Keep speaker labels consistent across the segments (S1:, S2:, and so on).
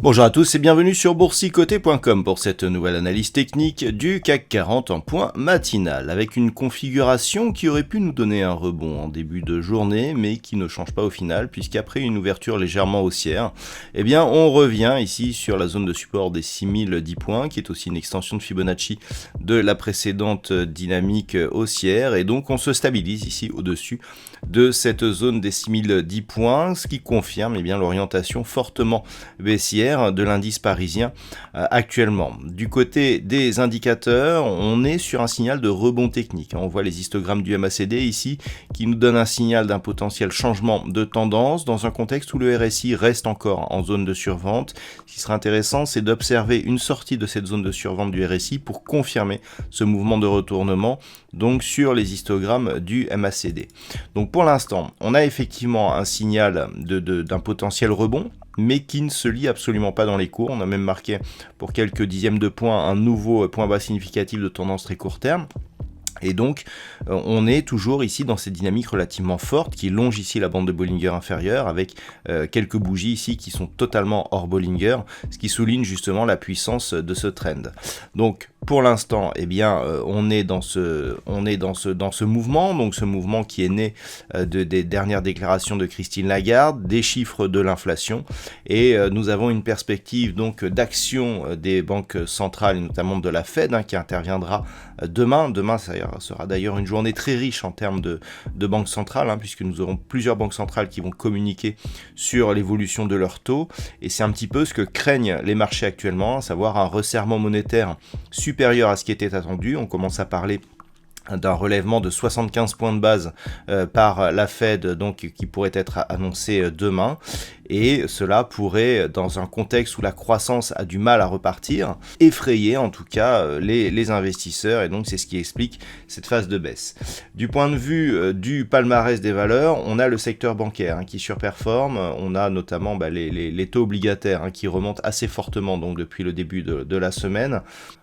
S1: Bonjour à tous et bienvenue sur boursicoté.com pour cette nouvelle analyse technique du CAC 40 en point matinal, avec une configuration qui aurait pu nous donner un rebond en début de journée, mais qui ne change pas au final, puisqu'après une ouverture légèrement haussière, eh bien on revient ici sur la zone de support des 6010 points, qui est aussi une extension de Fibonacci de la précédente dynamique haussière, et donc on se stabilise ici au-dessus de cette zone des 6010 points, ce qui confirme eh bien l'orientation fortement baissière de l'indice parisien actuellement. Du côté des indicateurs, on est sur un signal de rebond technique. On voit les histogrammes du MACD ici qui nous donnent un signal d'un potentiel changement de tendance dans un contexte où le RSI reste encore en zone de survente. Ce qui sera intéressant, c'est d'observer une sortie de cette zone de survente du RSI pour confirmer ce mouvement de retournement donc sur les histogrammes du MACD. Donc pour l'instant, on a effectivement un signal d'un potentiel rebond, mais qui ne se lie absolument pas dans les cours. On a même marqué pour quelques dixièmes de points un nouveau point bas significatif de tendance très court terme. Et donc, on est toujours ici dans cette dynamique relativement forte qui longe ici la bande de Bollinger inférieure avec quelques bougies ici qui sont totalement hors Bollinger, ce qui souligne justement la puissance de ce trend. Donc, pour l'instant, eh bien, on est dans ce mouvement, donc ce mouvement qui est né des dernières déclarations de Christine Lagarde, des chiffres de l'inflation, et nous avons une perspective donc d'action des banques centrales, et notamment de la Fed, qui interviendra demain. Demain, ça sera d'ailleurs une journée très riche en termes de banques centrales, puisque nous aurons plusieurs banques centrales qui vont communiquer sur l'évolution de leurs taux, et c'est un petit peu ce que craignent les marchés actuellement, à savoir un resserrement monétaire supérieur à ce qui était attendu. On commence à parler d'un relèvement de 75 points de base par la Fed, donc qui pourrait être annoncé demain, et cela pourrait, dans un contexte où la croissance a du mal à repartir, effrayer en tout cas les investisseurs, et donc c'est ce qui explique cette phase de baisse. Du point de vue du palmarès des valeurs, on a le secteur bancaire qui surperforme, on a notamment les taux obligataires qui remontent assez fortement donc depuis le début de la semaine.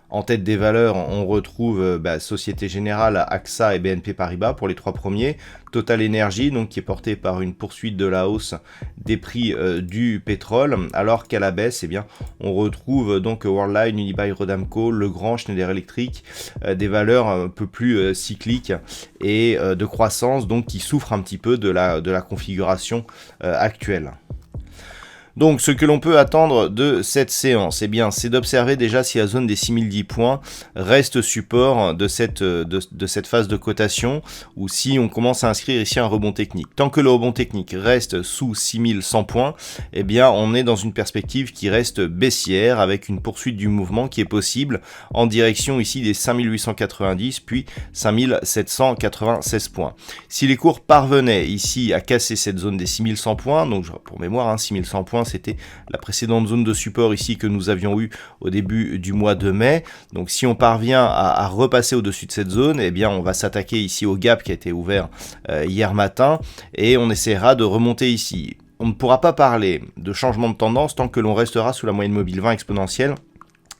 S1: En tête des valeurs, on retrouve Société Générale, AXA et BNP Paribas pour les trois premiers. Total Energy, donc qui est porté par une poursuite de la hausse des prix du pétrole, alors qu'à la baisse, eh bien, on retrouve donc Worldline, Unibail-Rodamco, Legrand, Schneider Electric, des valeurs un peu plus cycliques et de croissance, donc qui souffrent un petit peu de la configuration actuelle. Donc, ce que l'on peut attendre de cette séance, eh bien, c'est d'observer déjà si la zone des 6010 points reste support de cette phase de cotation, ou si on commence à inscrire ici un rebond technique. Tant que le rebond technique reste sous 6100 points, eh bien, on est dans une perspective qui reste baissière, avec une poursuite du mouvement qui est possible en direction ici des 5890, puis 5796 points. Si les cours parvenaient ici à casser cette zone des 6100 points, donc pour mémoire, 6100 points, c'était la précédente zone de support ici que nous avions eu au début du mois de mai. Donc si on parvient à repasser au-dessus de cette zone, eh bien on va s'attaquer ici au gap qui a été ouvert hier matin, et on essaiera de remonter ici. On ne pourra pas parler de changement de tendance tant que l'on restera sous la moyenne mobile 20 exponentielle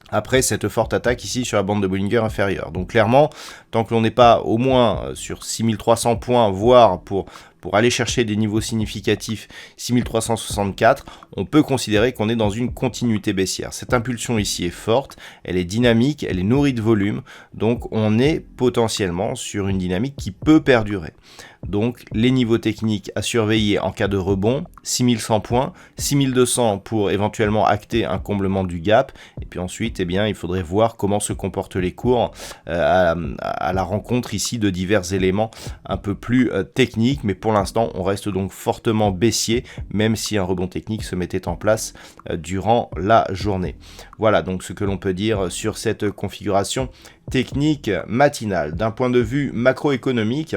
S1: après cette forte attaque ici sur la bande de Bollinger inférieure. Donc clairement, tant que l'on n'est pas au moins sur 6300 points, voire pour aller chercher des niveaux significatifs 6364, on peut considérer qu'on est dans une continuité baissière. Cette impulsion ici est forte, elle est dynamique, elle est nourrie de volume, donc on est potentiellement sur une dynamique qui peut perdurer. Donc les niveaux techniques à surveiller en cas de rebond, 6100 points, 6200 pour éventuellement acter un comblement du gap, et puis ensuite eh bien, il faudrait voir comment se comportent les cours à la rencontre ici de divers éléments un peu plus techniques, mais pour l'instant on reste donc fortement baissier, même si un rebond technique se mettait en place durant la journée. Voilà donc ce que l'on peut dire sur cette configuration technique matinale. D'un point de vue macroéconomique,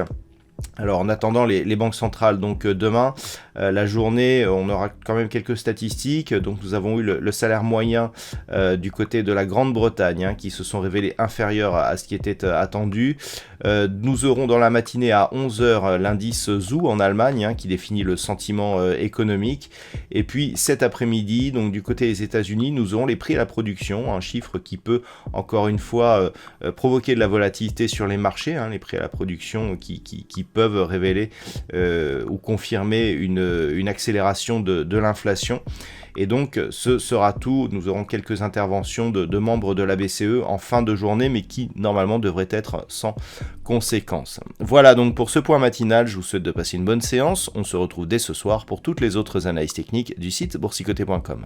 S1: Alors en attendant les banques centrales, donc demain, la journée, on aura quand même quelques statistiques. Donc nous avons eu le salaire moyen du côté de la Grande-Bretagne qui se sont révélés inférieurs à ce qui était attendu. Nous aurons dans la matinée à 11h l'indice ZOO en Allemagne qui définit le sentiment économique. Et puis cet après-midi, donc du côté des États-Unis, nous aurons les prix à la production, un chiffre qui peut encore une fois provoquer de la volatilité sur les marchés, les prix à la production qui peuvent révéler ou confirmer une accélération de l'inflation. Et donc ce sera tout. Nous aurons quelques interventions de membres de la BCE en fin de journée, mais qui normalement devraient être sans conséquences. Voilà donc pour ce point matinal, je vous souhaite de passer une bonne séance. On se retrouve dès ce soir pour toutes les autres analyses techniques du site boursicoté.com.